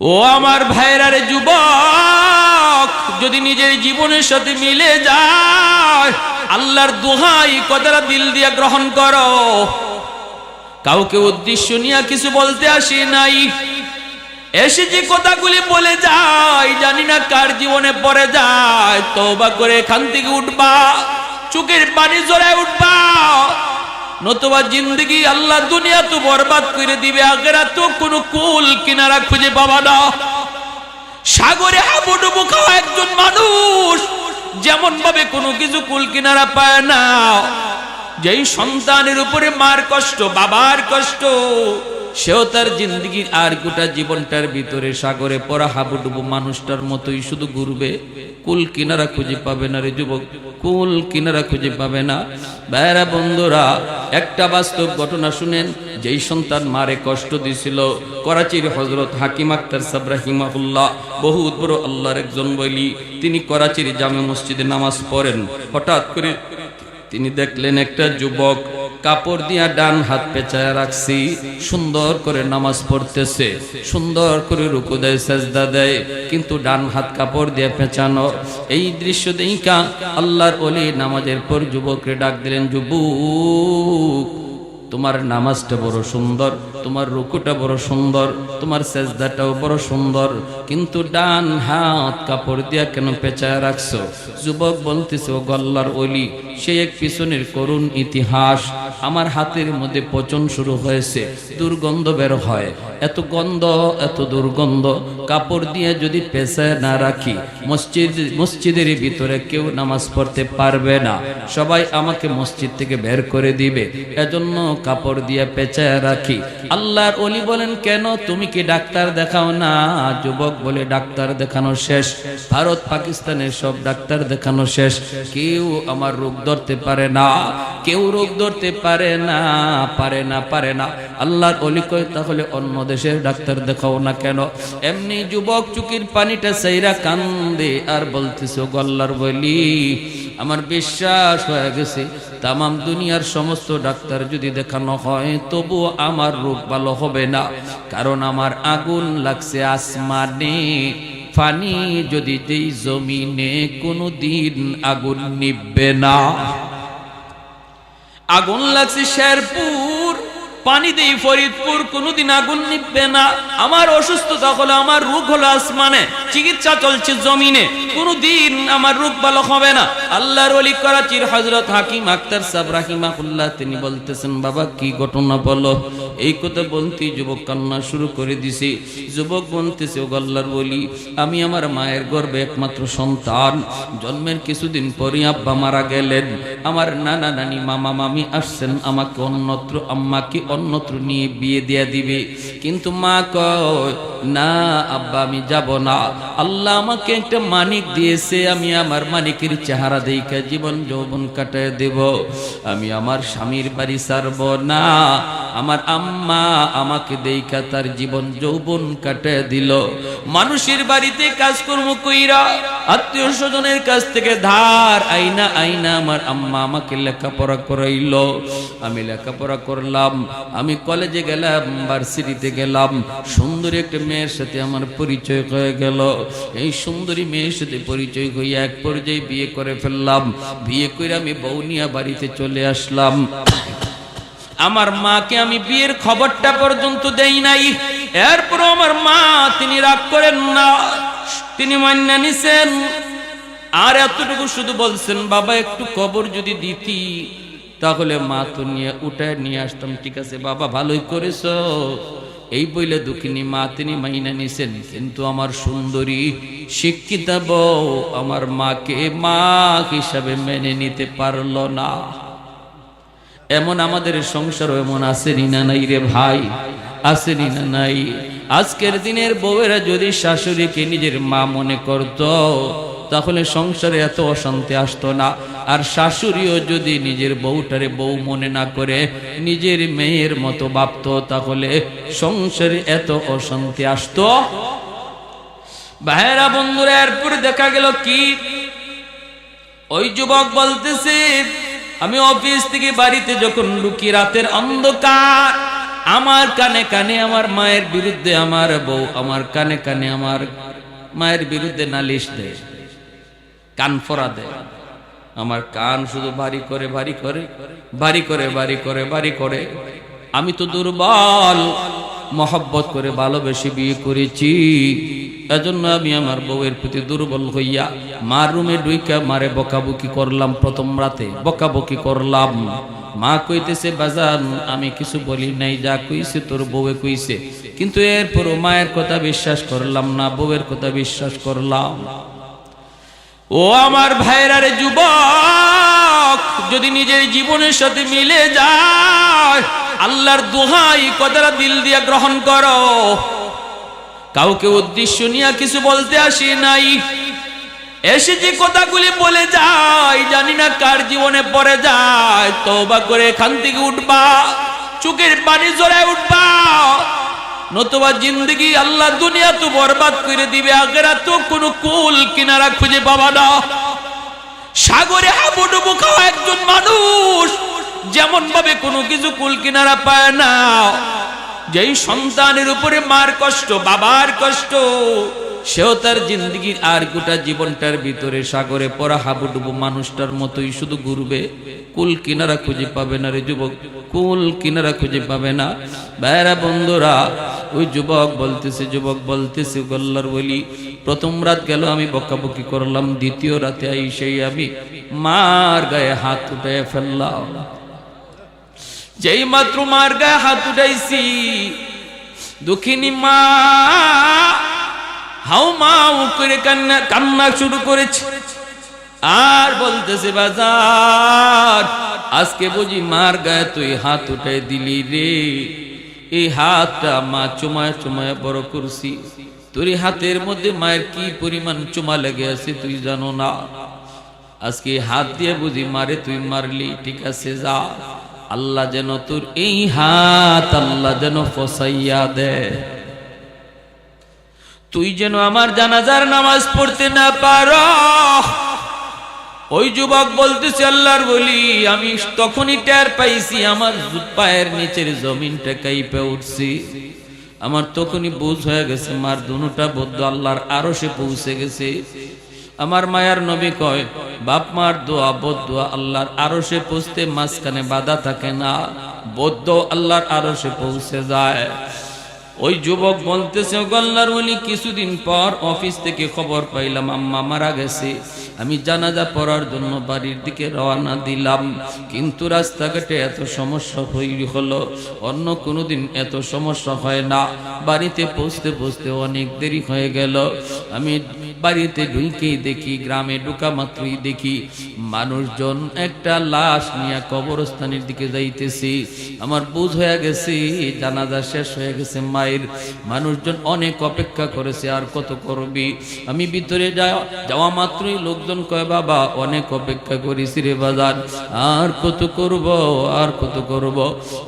ও আমার ভাইরা রে যুবক, যদি নিজের জীবনের সাথে মিলে যায় আল্লাহর দোহাই কথাটা দিল দিয়ে গ্রহণ করো। কাউকে উদ্দেশ্য নিয়ে কিছু বলতে আসি নাই, এসে যে কথাগুলি বলে যায় জানি না কার জীবনে পড়ে যায়। তওবা করে এখান থেকে উঠবা, চোখের পানি জড়ায় উঠবা, নতুবা জিন্দগি আল্লাহ দুনিয়া তো বরবাদ করে দিবে, আখিরাত তো কোনো কুল কিনারা খুঁজে পাবা না। সাগরে হাবুডুবু খাওয়া একজন মানুষ যেমন ভাবে কোনো কিছু কুল কিনারা পায় না, যেই সন্তানের উপরে মার কষ্ট, বাবার কষ্ট, সেও তার জিন্দগি আর গোটা জীবনটার ভিতরে সাগরে পড়া হাবুডুবু মানুষটার মতোই শুধু ঘুরবে, কুল কিনারা খুঁজে পাবে না রে যুবক, কুল কিনারা খুঁজে পাবে না। ভাইরা বন্ধুরা, একটা বাস্তব ঘটনা শুনেন। যেই সন্তান মারে কষ্ট দিছিল, করাচির হযরত হাকিম আক্তার সাহেব রাহিমাহুল্লাহ, বহুত বড় আল্লাহর একজন বলি, তিনি করাচির জামে মসজিদে নামাজ পড়েন। হঠাৎ করে তিনি দেখলেন একটা যুবক কাপড় দিয়া ডান হাত পেঁচায় রাখছি, সুন্দর করে নামাজ পড়তেছে, সুন্দর করে রুকু দেয়, সেজদা দেয়, কিন্তু ডান হাত কাপড় দিয়ে পেঁচানো। এই দৃশ্য দেখা আল্লাহর ওলি নামাজের পর যুবককে ডাক দিলেন, যুবক তোমার নামাজটা বড় সুন্দর, তোমার রুকুটা বড় সুন্দর, তোমার সেজদাটাও বড় সুন্দর, কিন্তু ডান হাত কাপড় দিয়া কেন পেঁচায় রাখছো? যুবক বলতেছে, ও আল্লাহর ওলি, সে এক পিছনের করুণ ইতিহাস। আমার হাতের মধ্যে পচন শুরু হয়েছে, দুর্গন্ধ বের হয়, এত গন্ধ, এত দুর্গন্ধ, কাপড় দিয়ে যদি পেঁচায় না রাখি মসজিদের ভিতরে কেউ নামাজ পড়তে পারবে না, সবাই আমাকে মসজিদ থেকে বের করে দিবে, এজন্য কাপড় দিয়ে পেঁচায় রাখি। আল্লাহর ওলি বলেন, কেন তুমি কি ডাক্তার দেখাও না? যুবক বলে, ডাক্তার দেখানো শেষ, ভারত পাকিস্তানের সব ডাক্তার দেখানো শেষ, কেউ আমার রোগ ধরতে পারে না, কেউ রোগ ধরতে পারে না, পারে না, পারে না। আল্লাহর ওলি কয়, তাহলে অন্য দেশের ডাক্তার দেখাও না কেন? এমনি যুবক চুকির পানিটা চাইরা কান্দে আর বলতেছে, ও আল্লাহর ওলি, আমার বিশ্বাস হয়ে গেছে তামাম দুনিয়ার সমস্ত ডাক্তার যদি দেখানো হয় তবু আমার রোগ ভালো হবে না, কারণ আমার আগুন লাগছে আসমানে, পানি যদি দেই জমিনে কোনো দিন আগুন নিভবে না। আগুন লাগছে শেরপুর, পানি দেই ফরিদপুর, কোনোদিন আগুন নিভবে না। আমার অসুস্থতা হলো, আমার রোগ হলো আসমানে, চিকিৎসা চলছে জমিনে, কোনোদিন আমার রোগ ভালো হবে না। আল্লাহর ওলি করাচির হযরত হাকিম আক্তার সাহেব রাহিমাহুল্লাহ, তিনি বলতেছেন, বাবা কি ঘটনা বলো? এই কথা বলতে যুবক কান্না শুরু করে দিছে। যুবক বলতেছে, ও আল্লাহর ওলি, আমি আমার মায়ের গর্ভে একমাত্র সন্তান, জন্মের কিছুদিন পরই আব্বা মারা গেলেন, আমার নানা নানি মামা মামি আসছেন আমাকে অন্যত্র, আম্মাকে অন্যত্র নিয়ে বিয়ে দিয়ে দিবে, কিন্তু মা কয় না আব্বা আমি যাব না, আল্লাহ আমাকে একটা মানিক দিয়েছে, আমি আমার মানিকের চেহারা দেখে জীবন যৌবন কাটায় দেব, আমি আমার স্বামীর বাড়ি ছাড়ব না। আমার আম্মা আমাকে দেখা তার জীবন যৌবন কাটায় দিল, মানুষের বাড়িতে কাজকর্ম কইরা আত্মীয় স্বজনের কাছ থেকে ধার আইনা আইনা আমার আম্মা আমাকে লেখাপড়া করাইল, আমি লেখাপড়া করলাম, আমি কলেজে গেলাম, ভার্সিটিতে গেলাম, সুন্দরী একটা মেয়ের সাথে আমার পরিচয় হয়ে গেল, এই সুন্দরী মেয়ের সাথে পরিচয় হয়ে এক পর্যায়ে বিয়ে করে ফেললাম, বিয়ে করে আমি বউনিয়া বাড়িতে চলে আসলাম। আমার মাকে আমি বিয়ের খবরটা পর্যন্ত দেই নাই, এরপর আমার মা তিনি রাগ করেন না, তিনি মান্য নিছেন, আর এতটুকু শুধু বলছেন, বাবা একটু কবর যদি দিতি তাহলে মা তো নিয়ে উঠায় নিয়ে আসতাম। ঠিক আছে বাবা, ভালোই করেছ, এই বইলে দুঃখিনী মা তিনি মাইনা নিছেন, কিন্তু আমার সুন্দরী শিক্ষিতা বউ আমার মাকে মা হিসাবে মেনে নিতে পারল না। এমন আমাদের সংসার এমন আসেনি না নাই রে ভাই, আসেনি না নাই? আজকের দিনের বউয়েরা যদি শাশুড়িকে নিজের মা মনে করত তাহলে সংসারে এত অশান্তি আসতো না, আর শাশুড়িও যদি নিজের বউটারে বউ মনে না করে নিজের মেয়ের মতো ভাবত তাহলে সংসারে এত অশান্তি আসতো। ভাইরা বন্ধুরা, এরপরে দেখা গেল কি, ওই যুবক বলতেছে, আমি অফিস থেকে বাড়িতে যখন ঢুকি রাতের অন্ধকার, আমার কানে কানে আমার মায়ের বিরুদ্ধে আমার বউ আমার কানে কানে আমার মায়ের বিরুদ্ধে নালিশ দেয়, কান ফোড়া দেয়। আমার কান শুধু ভারী করে ভারী করে ভারী করে ভারী করে ভারী করে। আমি তো দুর্বল, মহব্বত করে ভালোবেসে বিয়ে করেছি, এজন্য আমি আমার বউয়ের প্রতি দুর্বল হইয়া মার রুমে ঢুইকা মারে বকাবকি করলাম। প্রথম রাতে বকাবকি করলাম। মা কইতেছে বাজান আমি কিছু বলি নাই, যা কইছে তোর বউয়ে কইছে, কিন্তু এরপরও মায়ের কথা বিশ্বাস করলাম না, বউয়ের কথা বিশ্বাস করলাম। ও আমার ভাইরা রে যুবক, যদি নিজের জীবনের সাথে মিলে যায় আল্লাহর দোহাই কথাটা দিল দিয়ে গ্রহণ করো। কাউকে উদ্দেশ্য নিয়ে কিছু বলতে আসি নাই, এসে যে কথাগুলি বলে যায় জানি না কার জীবনে পড়ে যায়। তওবা করে এখান থেকে উঠবা, চোখের পানি জড়ায় উঠবা, নতুবা জিন্দগি আল্লাহ দুনিয়া তো বরবাদ করে দিবে, আখিরাত তো কোনো কুল কিনারা খুঁজে পাবা না। সাগরে হাবুডুবু খাওয়া একজন মানুষ যেমন ভাবে কোনো কিছু কুল কিনারা পায় না, যেই সন্তানের উপরে মার কষ্ট বাবার কষ্ট, সেও তার জিন্দগির আর গোটা জীবনটার ভিতরে সাগরে পড়া হাবুডুবু মানুষটার মতোই শুধু ঘুরবে, কুল কিনারা খুঁজে পাবে না রে যুবক, কুল কিনারা খুঁজে পাবে না। ভাইরা বন্ধুরা, ওই যুবক বলতেছে গল্লার বলি, প্রথম রাত গেল আমি বকাবকি করলাম, দ্বিতীয় রাতে আইসেই আমি মার গায়ে হাত উঠে ফেললাম। যেই মাত্র মার গায়ে হাত উঠাইছি, দুঃখিনী মা হাউ মাউ করে কান্না শুরু করেছে, আর বলতেছে বাজার আজকে বুঝি মার গায়ে তুই হাত উঠাই দিলি রে। এই হাতটা মা চুমায় চুমায় বড় করছি, তোর হাতের মধ্যে মায়ের কি পরিমাণ চুমা লেগে আছে তুই জানো না। আজকে হাত দিয়ে বুঝি মারে তুই মারলি, ঠিক আছে যা, আল্লাহ যেন তোর এই হাত আল্লাহ যেন ফসাইয়া দে, তুই যেন আমার জানাজার নামাজ পড়তে না পারো। ওই যুবক বলতেছে আল্লাহর বলি, আমি তখনই টের পাইছি আমার পায়ের নিচের জমিনটা কাঁপে উঠছে। আমার তখনই বুঝ হয়ে গেছে মার দুনুটা বদ্ধ আল্লাহর আরশে পৌঁছে গেছে। আমার মায়ার নবী কয়, বাপ মার দোয়া বদদোয়া আল্লাহর আরশে পৌঁছতে মাঝখানে বাধা থাকে না, বদ্ধ আল্লাহর আরশে পৌঁছে যায়। ওই যুবক বলতেছে আল্লাহর ওলি, কিছুদিন পর অফিস থেকে খবর পাইলাম আম্মা মারা গেছে। আমি জানাজা পড়ার জন্য বাড়ির দিকে রওনা দিলাম, কিন্তু রাস্তাঘাটে এত সমস্যা হলো, অন্য কোনোদিন এত সমস্যা হয় না। বাড়িতে পৌঁছতে পৌঁছতে অনেক দেরি হয়ে গেল। আমি বাড়িতে ঢুকেই দেখি, গ্রামে ঢুকা মাত্রই দেখি মানুষজন একটা লাশ নিয়ে কবরস্থানের দিকে যাইতেছি। আমার বুঝ হয়ে গেছে জানাজা শেষ হয়ে গেছে মায়ের। মানুষজন অনেক অপেক্ষা করেছে, আর কত করবি। আমি ভিতরে যাওয়া মাত্রই লোকজন কয়, বাবা অনেক অপেক্ষা করেছি রে বাজার, আর কত করব আর কত করব।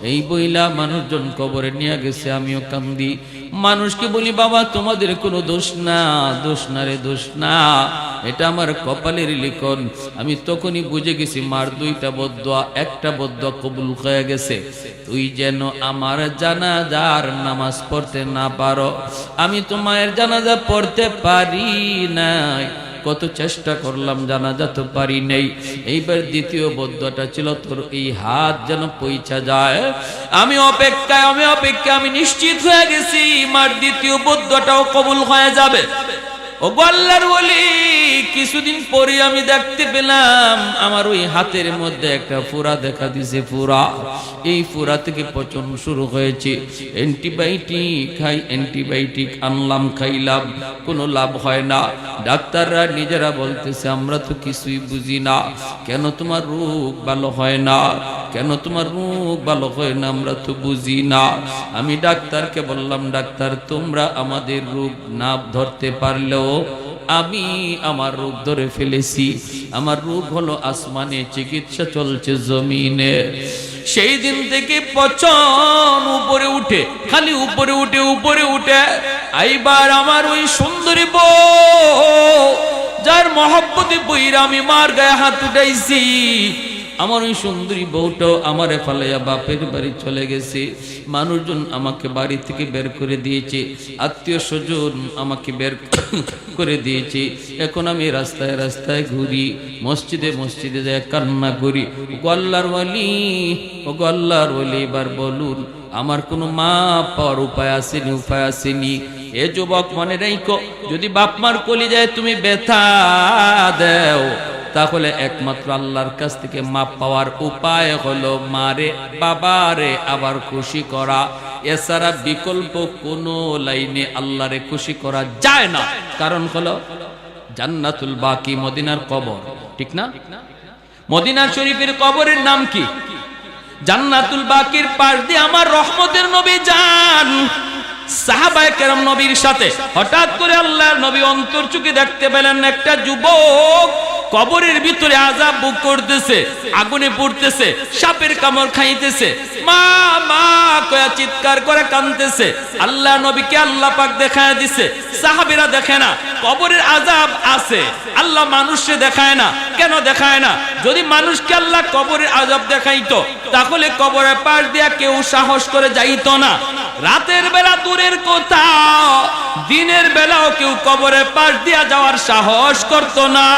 এই বইলা মানুষজন কবরে নিয়ে গেছে, আমিও কান্দি। মানুষকে বলি, বাবা তোমাদের কোনো দোষ না, দোষ না রে, দোষ না, এটা আমার কপালের লিখন। আমি তখনই বুঝে গেছি মার দুইটা বদদোয়া, একটা বদদোয়া কবুল হয়ে গেছে। তুই যেন আমার জানাজার নামাজ পড়তে না পারো। আমি তো মায়ের জানাজা পড়তে পারি নাই, কত চেষ্টা করলাম জানাজা তো পারি নাই। এইবার দ্বিতীয় বদদোয়াটা ছিল, তোর এই হাত যেন পৌঁছা যায়। আমি অপেক্ষায় আমি নিশ্চিত হয়ে গেছি মার দ্বিতীয় বদদোয়াটাও কবুল হয়ে যাবে। ও আল্লাহর ওলি, কিছুদিন পরে আমি দেখতে পেলাম আমার ওই হাতের মধ্যে একটা ফোড়া দেখা দিছে। ফোড়া, এই ফোড়া থেকে পচন শুরু হয়েছে। অ্যান্টিবায়োটিক আনলাম, খাইলাম, কোনো লাভ হয় না। ডাক্তাররা নিজেরা বলতেছে আমরা তো কিছুই বুঝি না, কেন তোমার রোগ ভালো হয় না, কেন তোমার রোগ ভালো হয় না, আমরা তো বুঝি না। আমি ডাক্তারকে বললাম, ডাক্তার তোমরা আমাদের রোগ না ধরতে পারলেও আমি আমার রোগ ধরে ফেলেছি। আমার রোগ হলো আসমানে, চিকিৎসা চলছে জমিনে। সেই দিন থেকে পচন উপরে উঠে, খালি উপরে উঠে। এইবার আমার ওই সুন্দরী বউ, যার মহব্বতে বইরা আমি মার গায়ে হাত উঠাইছি, আমার ওই সুন্দরী বউটাও আমারে ফালাইয়া বাপের বাড়ি চলে গেছে, মানুষজন আমাকে বাড়ি থেকে বের করে দিয়েছে, আত্মীয় স্বজন আমাকে বের করে দিয়েছে। এখন আমি রাস্তায় রাস্তায় ঘুরি, মসজিদে মসজিদে যায় কান্না করি। ও আল্লাহর ওয়ালি, ও আল্লাহর ওয়ালি, এবার বলুন আমার কোনো মা পাওয়ার উপায় আসেনি? উপায় আসেনি। এ যুবক মনে রাখো, যদি বাপ মার কলিজায় তুমি ব্যথা দাও, তাহলে একমাত্র আল্লাহর কাছ থেকে মাপ পাওয়ার উপায় হলো মারে বাবারে আবার খুশি করা। এছাড়া বিকল্প কোনো লাইনে আল্লাহরে খুশি করা যায় না। কারণ হলো জান্নাতুল বাকি, মদিনার কবর, ঠিক না? মদিনা শরীফের কবরের নাম কি? জান্নাতুল বাকির পাশ দিয়ে আমার রহমতের নবী যান। সাহাবায়ে কেরাম নবীর সাথে হঠাৎ করে আল্লাহর নবী অন্তর চোখে দেখতে পেলেন একটা যুবক কবরের ভিতরে আযাব ভোগ করতেছে, আগুনে পুড়তেছে, সাপের কামড় খাইতেছে, মা মা কয়া চিৎকার করে কাঁদতেছে। আল্লাহ নবীকে আল্লাহ পাক দেখায় দিছে, সাহাবীরা দেখে না। কবরের আযাব আছে, আল্লাহ মানুষকে দেখায় না। কেন দেখায় না? যদি মানুষকে আল্লাহ কবরের আযাব দেখাইতো, তাহলে কবরের পাশ দিয়া কেউ সাহস করে যাইতো না। রাতের বেলা দূরের কথা, দিনের বেলাও কেউ কবরের পাশ দিয়া যাওয়ার সাহস করতো না।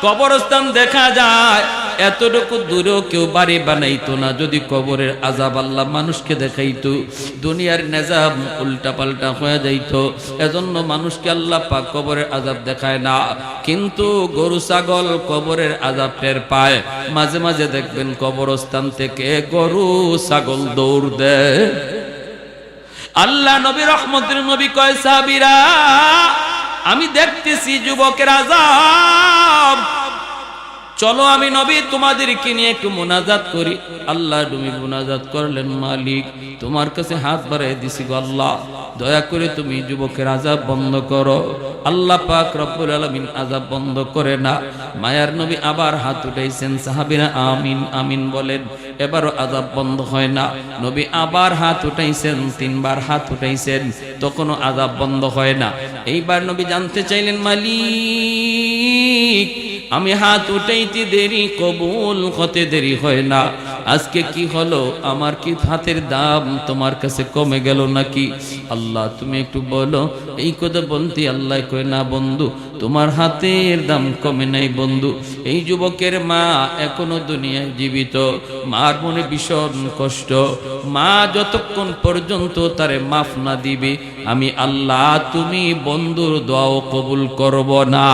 কবরস্থান দেখা যায়, এতটুকু দূরেও কেউ বাড়ি বানাইতো না যদি কবরের আযাব আল্লাহ মানুষকে দেখাইতো। দুনিয়ার নিজাম উল্টা পাল্টা হয়ে যাইতো। এজন্য মানুষকে আল্লাহ পাক কবরের আযাব দেখায় না। কিন্তু গরু ছাগল কবরের আযাব টের পায়। মাঝে মাঝে দেখবেন কবরস্থান থেকে গরু ছাগল দৌড় দেয়। আল্লাহ নবী রহমতের নবী কয়, সাহাবীরা আমি দেখতেছি যুবকের আযাব, চলো আমি নবী তোমাদেরকে নিয়ে একটু মুনাজাত করি। আল্লাহ তুমি মুনাজাত করলেন, মালিক তোমার কাছে হাত বাড়াই দিছি গো আল্লাহ, দয়া করে তুমি যুবকের আযাব বন্ধ করো। আল্লাহ পাক রব্বুল আলামিন আযাব বন্ধ করে না। মায়ার নবী আবার হাত উঠাইছেন, সাহাবীরা আমিন আমিন বলেন। এবারও আযাব বন্ধ হয় না। নবী আবার হাত উঠাইছেন, তিনবার হাত উঠাইছেন, তখনও আযাব বন্ধ হয় না। এইবার নবী জানতে চাইলেন, মালিক আমি হাত উঠাইতে দেরি, কবুল হতে দেরি হয় না, আজকে কি হলো? আমার কি হাতের দাম তোমার কাছে কমে গেল নাকি? আল্লাহ তুমি একটু বলো। এই কথা বলতে আল্লাহ কয়, না বন্ধু, তোমার হাতের দাম কমে নাই বন্ধু। এই যুবকের মা এখনো দুনিয়ায় জীবিত, মার মনে ভীষণ কষ্ট। মা যতক্ষণ পর্যন্ত তারে মাফ না দিবে, আমি আল্লাহ তুমি বন্ধুর দোয়াও কবুল করব না।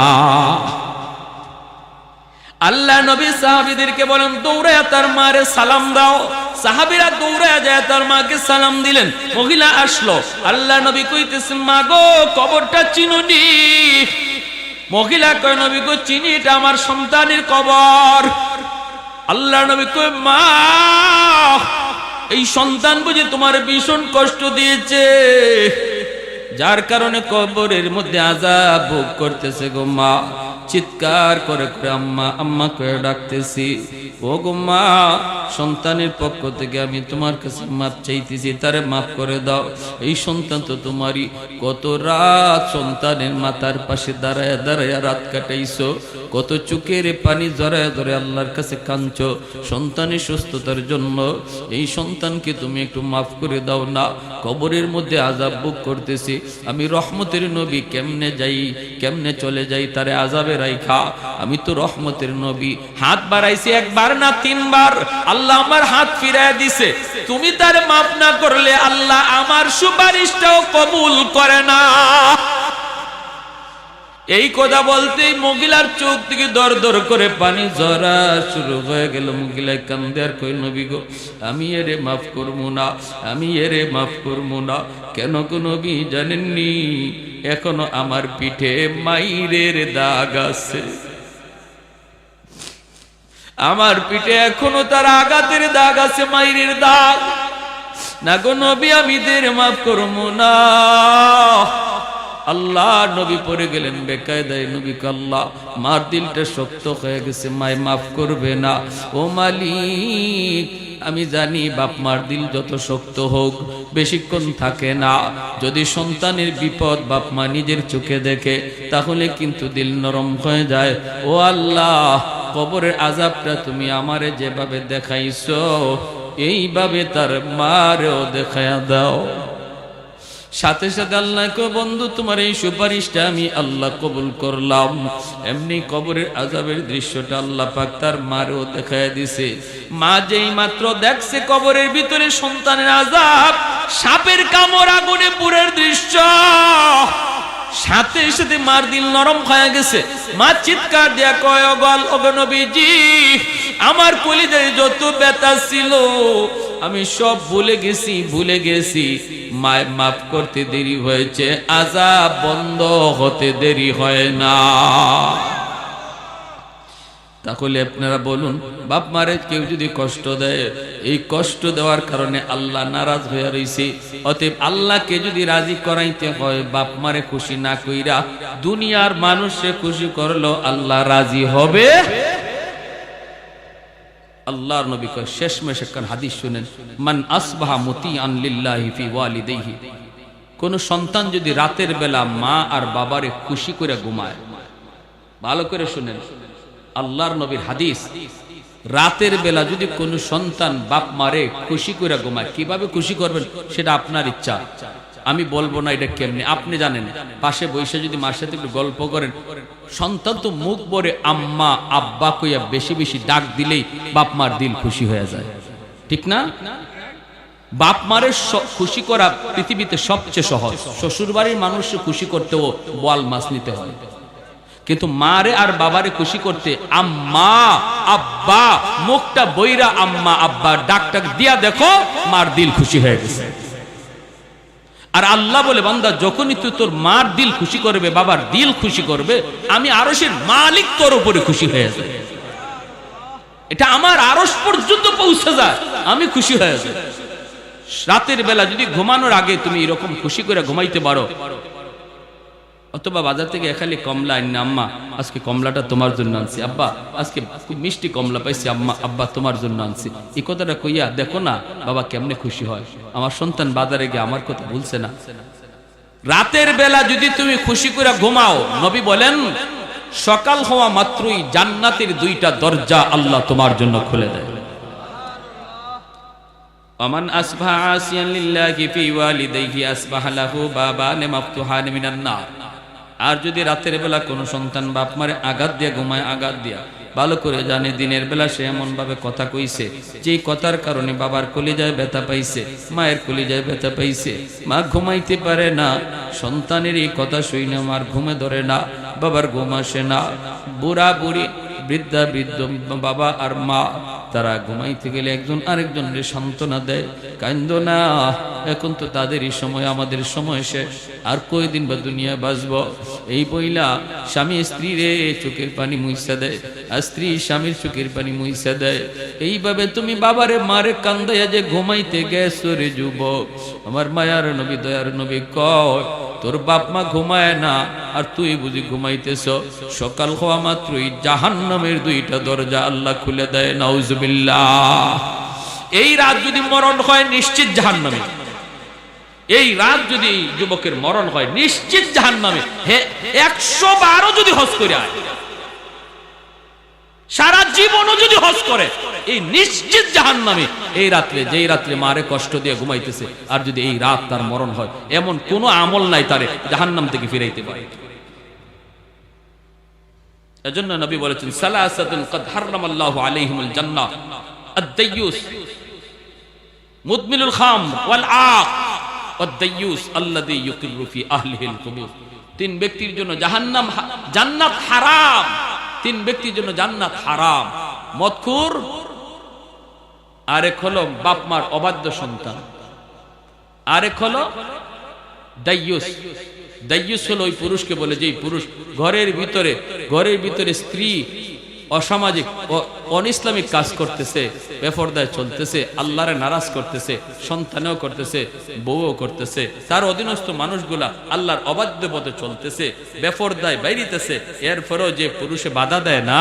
আল্লাহ নবী সাহাবীদেরকে বলেন, দৌড়ায়া তার মারে সালাম দাও। সাহাবীরা দৌড়ায়া যায় তার মাকে সালাম দিলেন। মহিলা আসলো, আল্লাহ নবী কইতেছেন, মা গো কবরটা চিনুনি? মহিলা কয়, নবী গো চিনি, এটা আমার সন্তানের কবর। আল্লাহ নবী কয়, মা এই সন্তান বুঝি তোমার ভীষণ কষ্ট দিয়েছে, যার কারণে কবরের মধ্যে আযাব ভোগ করতেছে গো মা। চিৎকার করে করে আম্মা আম্মা করে ডাকতেছি। ও গো মা, সন্তানের পক্ষ থেকে আমি তোমার কাছে মাপ চাইতেছি, তারে মাফ করে দাও। এই সন্তান তো তোমারই। কত রাত সন্তানের মাথার পাশে দাঁড়ায় দাঁড়ায় রাত কাটাইছো, কত চোখের পানি জড়ায় ধরে আল্লাহর কাছে কাঁদছো সন্তানের সুস্থতার জন্য। এই সন্তানকে তুমি একটু মাফ করে দাও না, কবরের মধ্যে আযাব ভোগ করতেছি। আমি রহমতের নবী, কেমনে যাই, কেমনে চলে যাই তারে আযাবে রাইখা? আমি তো রহমতের নবী। হাত বাড়াইছি একবার না তিনবার, আল্লাহ আমার হাত ফিরায় দিছে। তুমি তার মাফ না করলে আল্লাহ আমার সুপারিশটাও কবুল করে না। এই কথা বলতেই মহিলার চোখ থেকে দর দর করে পানি ঝরা শুরু হয়ে গেল। মহিলায় কান্দে আর কই, নবী গো আমি এরে মাফ করবো না, আমি এরে মাফ করবো না। কেন গো নবী জানেননি? এখনো আমার পিঠে মাইরের দাগ আছে, আমার পিঠে এখনো তার আঘাতের দাগ আছে, মাইরের দাগ। না গো নবী আমি দের মাফ করবো না। আল্লাহ নবী পড়ে গেলেন বেকায়দায়। নবী আল্লাহ মার দিলটা শক্ত হয়ে গেছে, মায় মাফ করবে না। ও মালিক আমি জানি বাপ মার দিল যত শক্ত হোক বেশিক্ষণ থাকে না। যদি সন্তানের বিপদ বাপ মা নিজের চোখে দেখে তাহলে কিন্তু দিল নরম হয়ে যায়। ও আল্লাহ কবরের আযাবটা তুমি আমারে যেভাবে দেখাইছো এইভাবে তার মারেও দেখায়া দাও। সাথে সাথে আল্লাহ কো বন্ধু তোমার এই সুপারিশটা আমি আল্লাহ কবুল করলাম। এমনি কবরের আযাবের দৃশ্যটা আল্লাহ পাক তার মারও দেখায় দিছে। মা যেই মাত্র দেখছে কবরের ভিতরে সন্তানের আযাব, সাপের কামড়, আগুনে পুরের দৃশ্য, সাথে সাথে মার দিল নরম হয়ে গেছে। মা চিৎকার দিয়া কয়, ওগো নবীজি, আমার কলিজায় যত ব্যথা ছিল আমি সব ভুলে গেছি। মায় মাফ করতে দেরি হয়েছে, আযাব বন্ধ হতে দেরি হয় না। তাহলে আপনারা বলুন, বাপ মারে কেউ যদি কষ্ট দেয়, এই কষ্ট দেওয়ার কারণে আল্লাহ নারাজ হয়ে রইছে। অতএব আল্লাহকে যদি রাজি করাইতে হয়, বাপ মারে খুশি না কইরা দুনিয়ার মানুষে খুশি করলো আল্লাহ রাজি হবে। আল্লাহর নবী কয়, শেষমেশ একখান হাদিস শুনেন, মান আসবাহা মুতিআন লিল্লাহি ফি ওয়ালিদাইহি, কোন সন্তান যদি রাতের বেলা মা আর বাবারে খুশি করে ঘুমায়, ভালো করে শুনেন আল্লাহর নবীর হাদিস, রাতের বেলা যদি কোন সন্তান বাপ মারে খুশি করে ঘুমায়, কিভাবে খুশি করবেন সেটা আপনার ইচ্ছা, আমি বলবো না এটা কেমনি, আপনি জানেন। পাশে বসে যদি মার সাথে একটু গল্প করেন, সন্তান তো মুখ ভরে আম্মা আব্বা কইয়া বেশি বেশি ডাক দিলেই বাপ মার দিল খুশি হয়ে যায়, ঠিক না? বাপ মারের খুশি করা পৃথিবীতে সবচেয়ে সহজ। শ্বশুর বাড়ির মানুষকে খুশি করতেও বোয়াল মাছ নিতে হয়, কিন্তু মারে আর বাবারে খুশি করতে আম্মা আব্বা, মুখটা বইরা আম্মা আব্বা ডাক দিয়া দেখো মার দিল খুশি হয়ে গেছে। আর আল্লাহ বলে, বান্দা যখনই তুই তোর মার দিল খুশি করবে, বাবার দিল খুশি করবে, আমি আরশের মালিক তোর উপরে খুশি হয়ে যায়। এটা আমার আরশ পর্যন্ত পৌঁছে যায়, আমি খুশি হয়ে যাই। রাতের বেলা যদি ঘুমানোর আগে তুমি এরকম খুশি করে ঘুমাইতে পারো, অথবা বাজার থেকে এখালি কমলা আনি, আম্মা আজকে কমলাটা তোমার জন্য আনছি, আব্বা আজকে খুব মিষ্টি কমলা পাইছি, আম্মা আব্বা তোমার জন্য আনছি, এই কথাটা কইয়া দেখো না বাবা কেমনে খুশি হয়, আমার সন্তান বাজারে গিয়ে আমার কথা ভুলছে না। রাতের বেলা যদি তুমি খুশি করে ঘুমাও, নবী বলেন সকাল হওয়া মাত্রই জান্নাতের দুইটা দরজা আল্লাহ তোমার জন্য খুলে দেয়। ওমান আসবাহা আসিয়ান লিল্লাহি ফি ওয়ালিদাইহি আসবাহা লাহু বাবান মাফতুহান মিনান নার। আর যদি রাতের বেলা কোন সন্তান বাপ মারে আঘাত দিয়া ঘুমায়, আঘাত দিয়া, ভালো করে জানে দিনের বেলা সে এমন ভাবে কথা কইছে যে কথার কারণে বাবার কলিজায় ব্যথা পাইছে, মায়ের কলিজায় ব্যথা পাইছে, মা ঘুমাইতে পারে না, সন্তানের এই কথা শুনে মার ঘুমে ধরে না, বাবার ঘুম আসে না, বুড়া বুড়ি বৃদ্ধা বৃদ্ধ বাবা আর মা তারা ঘুমাইতে গেলে একজন আরেকজনের সান্ত্বনা দেয়, কান্দো না, এখন তো তাদেরই সময়, আমাদের সময় শেষ, আর কয়দিন বা দুনিয়া বাঁচবো। এই বইলা স্বামী স্ত্রীর চোখের পানি মুইসা দেয়, আর স্ত্রী স্বামীর চোখের পানি মুইসা দেয়। এইভাবে তুমি বাবারে মারে কান্দাইয়া যে ঘুমাইতে গেছো রে যুবক, আমার মায়ার নবী দয়ার নবী কয় তোর বাপ মা ঘুমায় না আর তুই বুঝি ঘুমাইতেছ, সকাল হওয়া মাত্রই জাহান্নামের দুইটা দরজা আল্লাহ খুলে দেয়। নাউজুবিল্লাহ। এই রাত যদি মরণ হয় নিশ্চিত জাহান্নামে, এই রাত যদি যুবকের মরণ হয় নিশ্চিত জাহান্নামে। হে 112 যদি হজ করে আয়, সারা জীবনও যদি হজ করে, এই নিশ্চিত জাহান্নামে। এই রাত্রে, যেই রাত্রে মারে কষ্ট দিয়ে ঘুমাইতেছে, আর যদি এই রাত তার মরণ হয়, এমন কোন আমল নাই তারে জাহান্নাম থেকে ফিরাইতে পারে। এজন্য নবী বলেছেন সালাসাতুন কদ হারামাল্লাহু আলাইহিমুল জান্নাহ, আদ-দাইয়ুস মুদমিনুল খামর ওয়াল আক ওয়াদ-দাইয়ুস আল্লাযী ইউকিরু ফি আহলিহিল কুবুর। তিন ব্যক্তির জন্য জাহান্নাম, জান্নাত হারাম। তিন ব্যক্তির জন্য জান্নাত হারাম, মদখুর, আরেক হলো বাপ মার অবাধ্য সন্তান, আরেক হলো দাইয়ুস। দাইয়ুস হলো ওই পুরুষকে বলে যে পুরুষ ঘরের ভিতরে স্ত্রী অসামাজিক অনইসলামিক কাজ করতেছে, বেপরদায় চলতেছে, আল্লাহরে নারাজ করতেছে, সন্তানেও করতেছে, বউও করতেছে, তার অধীনস্থ মানুষগুলা আল্লাহর অবাধ্য পথে চলতেছে, বেপরদায় বাইরিতেছে, এরপরেও যে পুরুষে বাধা দেয় না,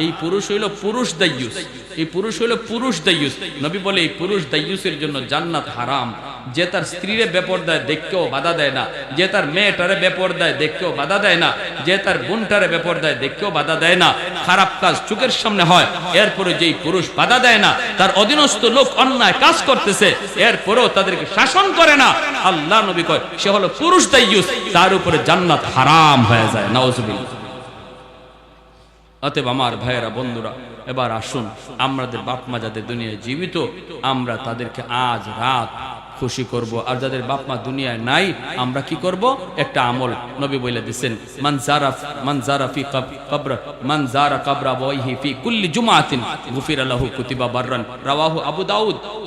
এই পুরুষ হইল পুরুষ দাইয়ুস। এই পুরুষ হইল পুরুষ দাইয়ুস। নবী বলে এই পুরুষ দাইয়ুসের জন্য জান্নাত হারাম। যে তার স্ত্রীরে বেপরদায় দেখকেও বাধা দেয় না, যে তার মেয়েটারে বেপরদায় দেখকেও বাধা দেয় না, যে তার বোনটারে বেপরদায় দেখকেও বাধা দেয় না, খারাপ কাজ চোখের সামনে হয় এরপরে যেই পুরুষ বাধা দেয় না, তার অধীনস্থ লোক অন্যায় কাজ করতেছে এরপরেও তাদেরকে শাসন করে না, আল্লাহ নবী কয় সে হলো পুরুষ দাইয়ুস, তার উপরে জান্নাত হারাম হয়ে যায়। নাউজুবিল্লাহ। অতএব আমার ভাইয়েরা, বন্ধুরা, এবার আসুন আমাদের বাপ মা যাদের দুনিয়ায় জীবিত আমরা তাদেরকে আজ রাত খুশি করব, আর যাদের বাপ মা দুনিয়ায় নাই আমরা কি করব? একটা আমল নবী বলে দিয়েছেন, মান যারা ফি কবর মান যারা কবরা ওয়াইহি ফি কুল্লি জুমাতিন গুফিরা লাহু কুতিবা বাররান, রাওয়াহু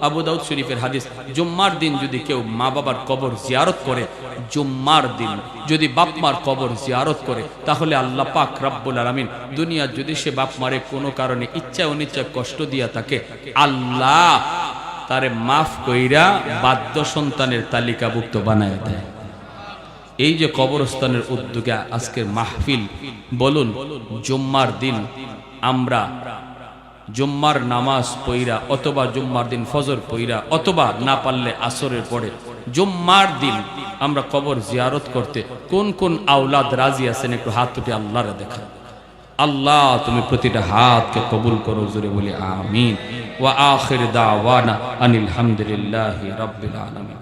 আবু দাউদ শরীফের হাদিস। জুম্মার দিন যদি কেউ মা বাবার কবর জিয়ারত করে, জুম্মার দিন যদি বাপ মার কবর জিয়ারত করে, তাহলে আল্লাহ পাক রব্বুল আলামিন দুনিয়া যদি সে বাপ মারে কোনো কারণে ইচ্ছা অনিচ্ছা কষ্ট দিয়া থাকে, আল্লাহ তারে মাফ কইরা বাধ্য সন্তানের তালিকাভুক্ত বানায় দেয়। এই যে কবরস্থানের উদ্যোগে আজকের মাহফিল, বলুন জুম্মার দিন আমরা জুম্মার নামাজ পইরা অথবা জুম্মার দিন ফজর পইরা অথবা না পারলে আসরের পরে জুম্মার দিন আমরা কবর জিয়ারত করতে কোন কোন আওলাদ রাজি আছেন? একটু হাত তুলে আল্লাহরে দেখা। আল্লাহ তুমি প্রতিটা হাতকে কবুল করো, জোরে বলি আমিন। ওয়া আখির দাওয়ানা আনিল হামদুলিল্লাহি রাব্বিল আলামিন।